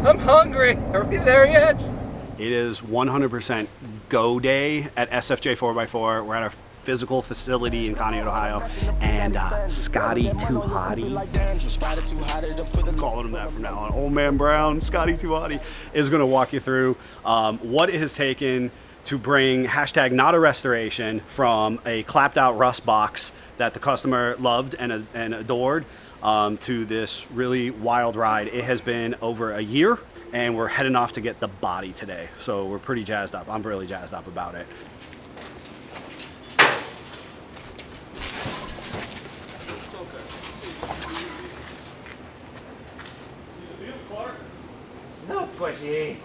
I'm hungry. Are we there yet? It is 100% go day at SFJ 4x4. We're at our physical facility in Conneaut, Ohio, and Scotty Too Hottie, I'm calling him that from now on, Old Man Brown, Scotty Too Hottie, is going to walk you through what it has taken to bring hashtag not a restoration from a clapped out rust box that the customer loved and adored to this really wild ride. It has been over a year, and we're heading off to get the body today. So we're pretty jazzed up. I'm really jazzed up about it. No squishy.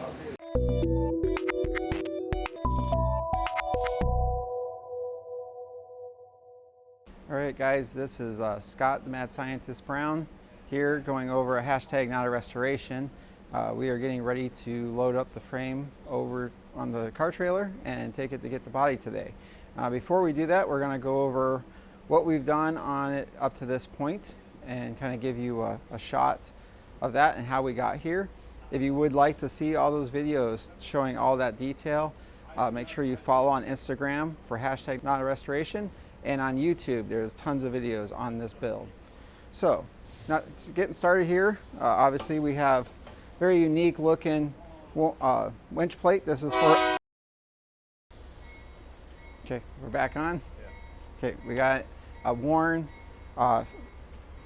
All right, guys, this is Scott, the Mad Scientist Brown, here going over a hashtag not a restoration. We are getting ready to load up the frame over on the car trailer and take it to get the body today. Before we do that, we're going to go over what we've done on it up to this point and kind of give you a shot of that and how we got here. If you would like to see all those videos showing all that detail, make sure you follow on Instagram for hashtag not a restoration, and on YouTube there's tons of videos on this build. So now getting started here, obviously we have very unique looking winch plate. This is for, okay, we're back on. Okay, we got a worn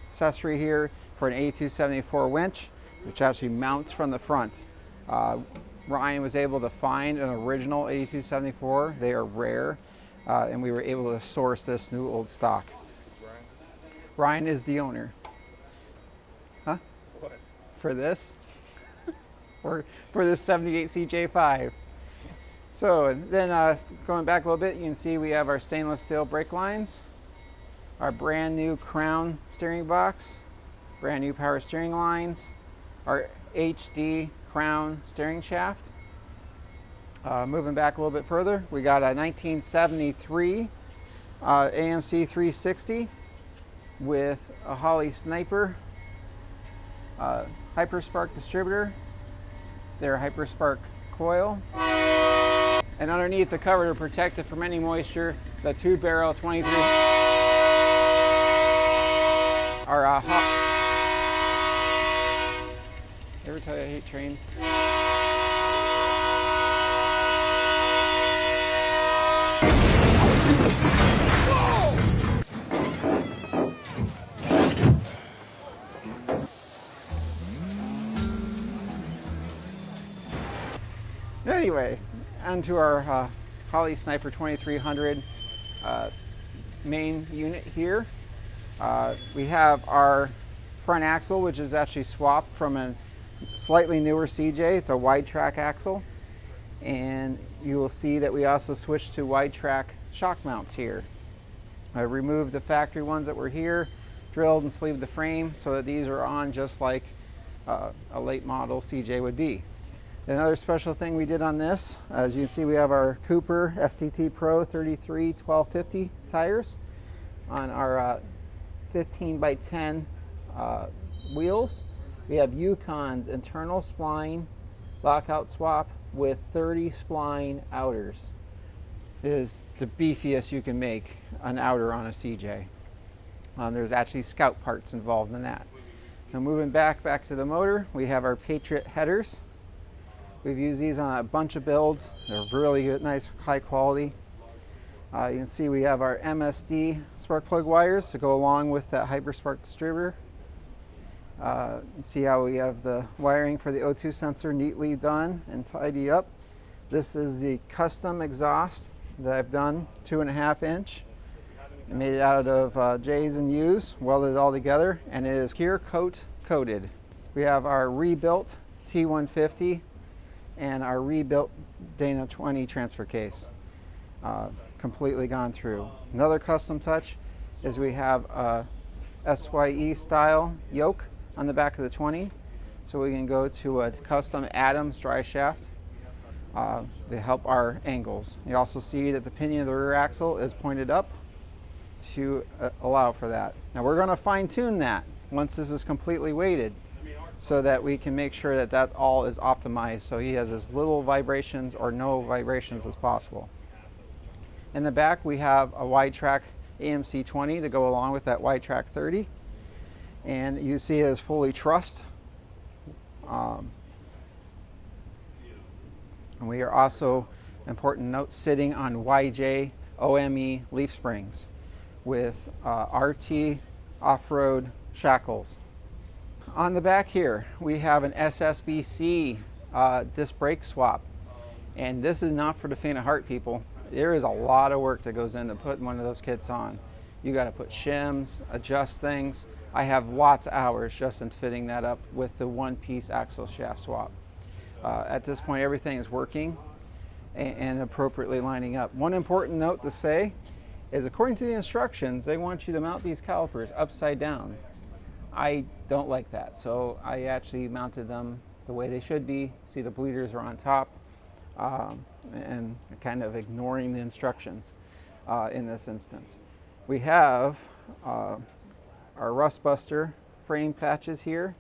accessory here for an 8274 winch, which actually mounts from the front. Ryan was able to find an original 8274. They are rare, and we were able to source this new old stock. Ryan is the owner. Huh? What? For this? for this 78 CJ5. So then going back a little bit, you can see we have our stainless steel brake lines, our brand new crown steering box, brand new power steering lines, our HD crown steering shaft. Moving back a little bit further, we got a 1973 AMC 360 with a Holley Sniper Hyperspark distributor, their Hyperspark coil, and underneath the cover to protect it from any moisture, the 2-barrel 23. Our ever tell you I hate trains? Anyway, onto our Holley Sniper 2300 main unit here. We have our front axle, which is actually swapped from a slightly newer CJ. It's a wide track axle, and you will see that we also switched to wide track shock mounts here. I removed the factory ones that were here, drilled and sleeved the frame so that these are on just like a late model CJ would be. Another special thing we did on this, as you can see, we have our Cooper STT Pro 33 1250 tires on our 15x10 wheels. We have Yukon's internal spline lockout swap with 30 spline outers. It is the beefiest you can make an outer on a CJ. There's actually Scout parts involved in that. Now moving back to the motor, we have our Patriot headers. We've used these on a bunch of builds. They're really good, nice, high quality. You can see we have our MSD spark plug wires to go along with that Hyperspark distributor. You see how we have the wiring for the O2 sensor neatly done and tidied up. This is the custom exhaust that I've done, 2.5 inch. I made it out of J's and U's, welded it all together, and it is clear coat coated. We have our rebuilt T150 and our rebuilt Dana 20 transfer case, completely gone through. Another custom touch is we have a SYE style yoke on the back of the 20, so we can go to a custom Adams dry shaft to help our angles. You also see that the pinion of the rear axle is pointed up to allow for that. Now we're going to fine tune that once this is completely weighted. so that we can make sure that that all is optimized so he has as little vibrations or no vibrations as possible. In the back we have a wide track AMC 20 to go along with that wide track 30, and you see it is fully trussed. And we are also, important note, sitting on YJ OME leaf springs with RT off-road shackles. On the back here we have an SSBC disc brake swap, and this is not for the faint of heart, people. There is a lot of work that goes into putting one of those kits on. You got to put shims, adjust things. I have watts of hours just in fitting that up with the one-piece axle shaft swap. At this point everything is working and appropriately lining up. One important note to say is, according to the instructions, they want you to mount these calipers upside down. I don't like that, so I actually mounted them the way they should be. See, the bleeders are on top, and kind of ignoring the instructions in this instance. We have our rust buster frame patches here,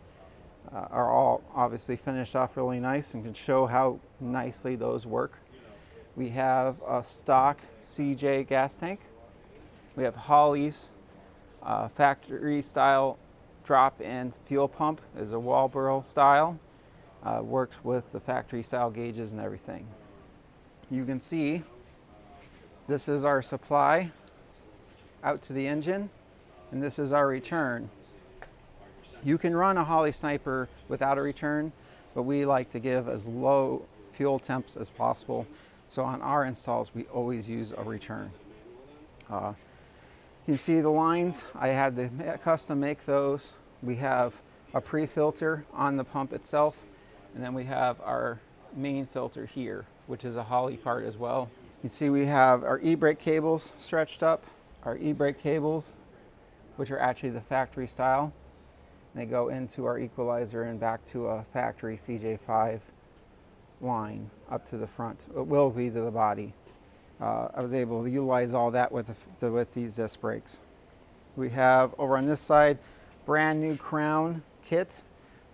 are all obviously finished off really nice and can show how nicely those work. We have a stock CJ gas tank. We have Holley's factory style drop-in fuel pump. Is a Walboro style. Works with the factory style gauges and everything. You can see this is our supply out to the engine, and this is our return. You can run a Holley Sniper without a return, but we like to give as low fuel temps as possible. So on our installs, we always use a return. You can see the lines. I had to custom make those. We have a pre-filter on the pump itself, and then we have our main filter here, which is a Holley part as well. You can see we have our e-brake cables stretched up, our e-brake cables, which are actually the factory style. They go into our equalizer and back to a factory CJ5 line up to the front. It will be to the body. I was able to utilize all that with these disc brakes. We have over on this side, brand new crown kit.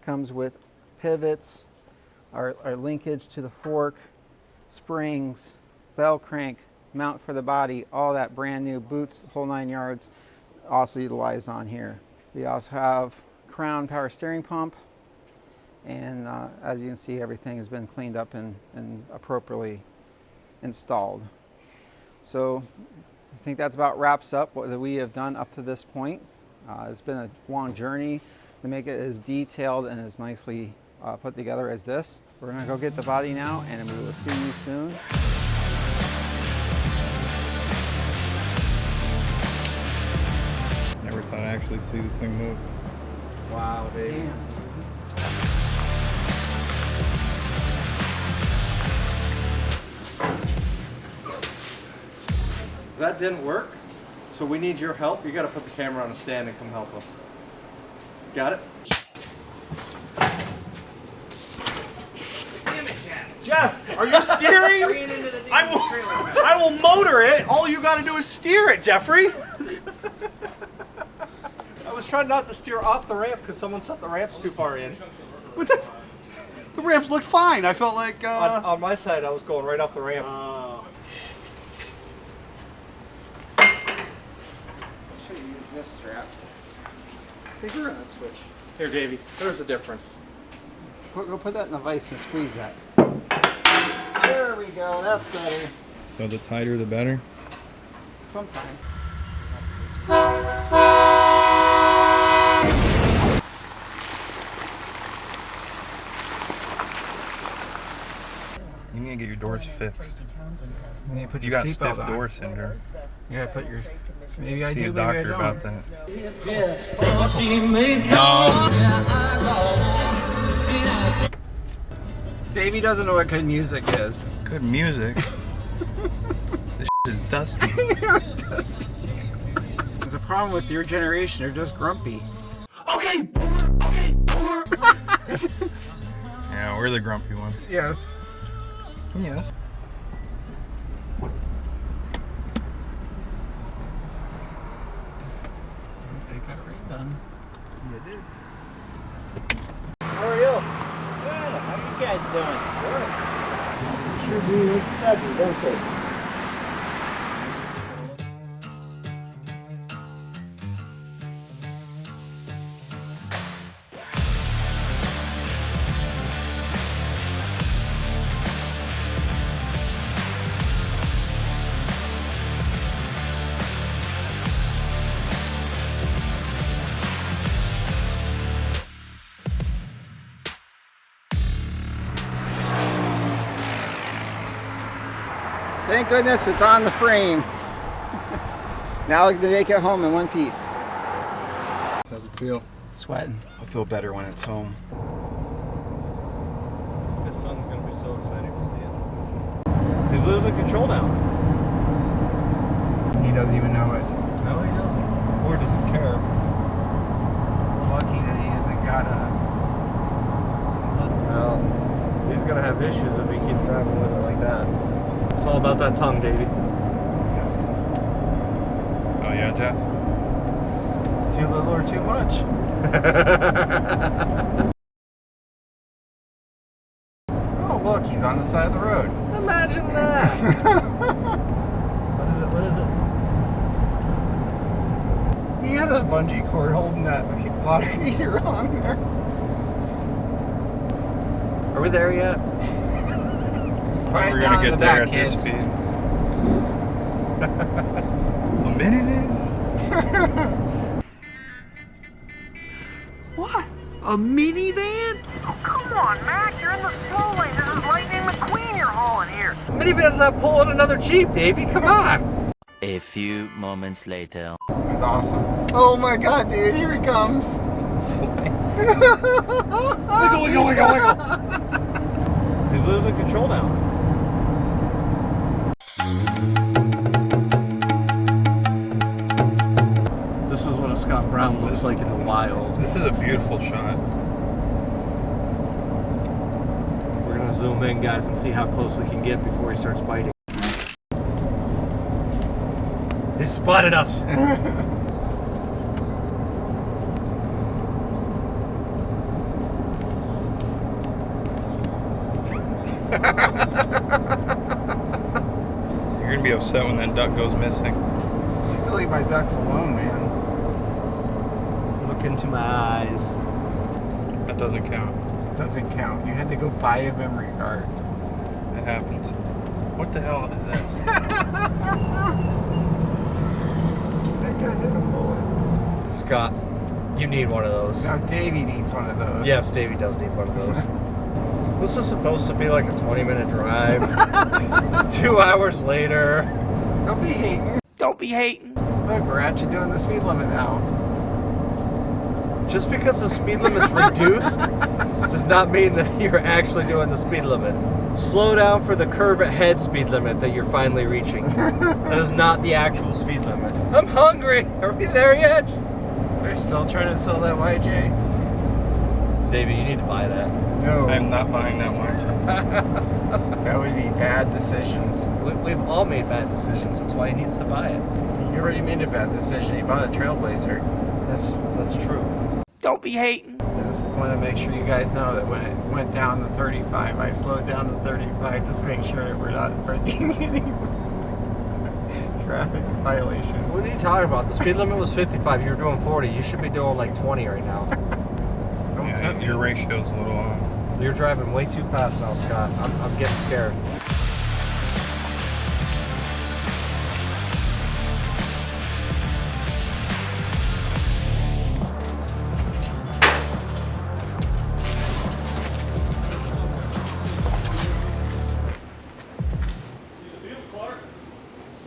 Comes with pivots, our linkage to the fork, springs, bell crank, mount for the body, all that brand new, boots, whole 9 yards, also utilized on here. We also have crown power steering pump, and as you can see, everything has been cleaned up and appropriately installed. So I think that's about wraps up what we have done up to this point. It's been a long journey to make it as detailed and as nicely put together as this. We're gonna go get the body now, and we will see you soon. Never thought I'd actually see this thing move. Wow, baby. Damn. That didn't work, so we need your help. You got to put the camera on a stand and come help us. Got it? Damn it, Jeff! Jeff, are you steering? I will motor it. All you got to do is steer it, Jeffrey. I was trying not to steer off the ramp because someone set the ramps too far in. The ramps looked fine. I felt like On my side, I was going right off the ramp. Should have used this strap. I think we're gonna switch. Here, Davey. There's a difference. Go put that in the vise and squeeze that. There we go. That's better. So the tighter the better. Sometimes. You need to get your doors fixed. You need to put You your got seatbelt stiff on. door syndrome. You gotta put your. Maybe I See do. a Maybe I doctor don't. about that. Davey doesn't know what good music is. Good music. This is dusty. Dusty. There's a problem with your generation. They're just grumpy. Okay. Yeah, we're the grumpy ones. Yes. Yes. They got it done. You did. guys doing? Sure do look stubby, don't they? Thank goodness it's on the frame. Now I can make it home in one piece. How's it feel? Sweating. I feel better when it's home. His son's gonna be so excited to see it. He's losing control now. He doesn't even know it. No, he doesn't. Or doesn't care. It's lucky that he hasn't got a... Well, he's gonna have issues if he keeps driving with it like that. It's all about that tongue, Davey. Oh yeah, Jeff? Too little or too much? Oh look, he's on the side of the road. Imagine that. What is it? What is it? He had a bungee cord holding that water heater on there. Are we there yet? Right We're down gonna in get the there back, at this kids. speed. A minivan? What? A minivan? Oh, come on, Mac. You're in the slow lane. This is Lightning McQueen you're hauling here. Minivan's not pulling another Jeep, Davey. Come on. A few moments later. It's awesome. Oh my god, dude, here he comes. Wiggle, wiggle, wiggle, wiggle. He's losing control now. This is what a Scott Brown looks like in the wild. This is a beautiful shot. We're gonna zoom in, guys, and see how close we can get before he starts biting. He spotted us. You're gonna be upset when that duck goes missing. I have to leave my ducks alone, man. Look into my eyes. That doesn't count. It doesn't count. You had to go buy a memory card. It happens. What the hell is this? That guy hit a bullet. Scott, you need one of those. Now Davey needs one of those. Yes, Davey does need one of those. This is supposed to be like a 20-minute drive. 2 hours later. Don't be hating. Don't be hating. Look, we're actually doing the speed limit now. Just because the speed limit's reduced does not mean that you're actually doing the speed limit. Slow down for the curve ahead speed limit that you're finally reaching. That is not the actual speed limit. I'm hungry. Are we there yet? They're still trying to sell that YJ. Davey, you need to buy that. No, I'm not buying that one. that would be bad decisions. We've all made bad decisions. That's why he needs to buy it. You already made a bad decision. You bought a Trailblazer. That's true. Don't be hating. I just want to make sure you guys know that when it went down to 35, I slowed down to 35 just to make sure that we're not breaking any traffic violations. What are you talking about? The speed limit was 55. You were doing 40. You should be doing like 20 right now. Don't Yeah, tempt your me. ratio's a little off. You're driving way too fast now, Scott. I'm getting scared.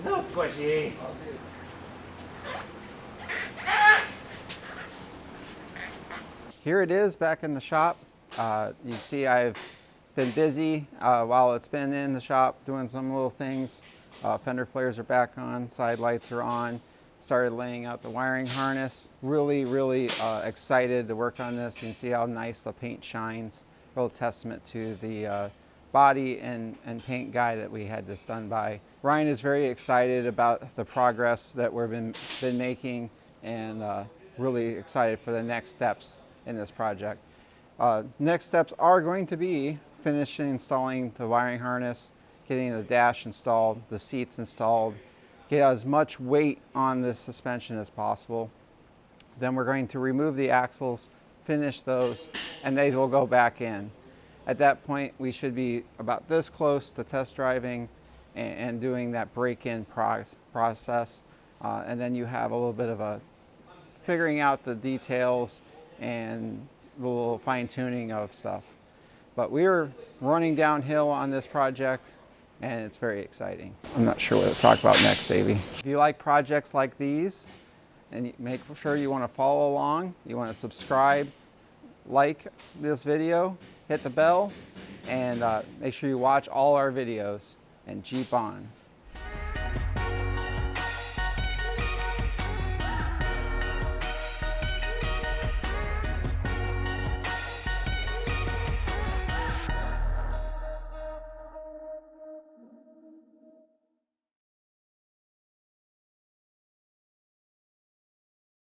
No squishy. Here it is back in the shop. You can see I've been busy while it's been in the shop doing some little things. Fender flares are back on, side lights are on. Started laying out the wiring harness. Really excited to work on this. You can see how nice the paint shines. Real testament to the body and paint guy that we had this done by. Ryan is very excited about the progress that we've been making, and really excited for the next steps in this project. Next steps are going to be finishing installing the wiring harness, getting the dash installed, the seats installed, get as much weight on this suspension as possible. Then we're going to remove the axles, finish those, and they will go back in. At that point, we should be about this close to test driving and doing that break-in process. And then you have a little bit of a figuring out the details and a little fine-tuning of stuff. But we're running downhill on this project, and it's very exciting. I'm not sure what to talk about next, Davey. If you like projects like these, and make sure you want to follow along, you want to subscribe, like this video, hit the bell, and make sure you watch all our videos, and Jeep on.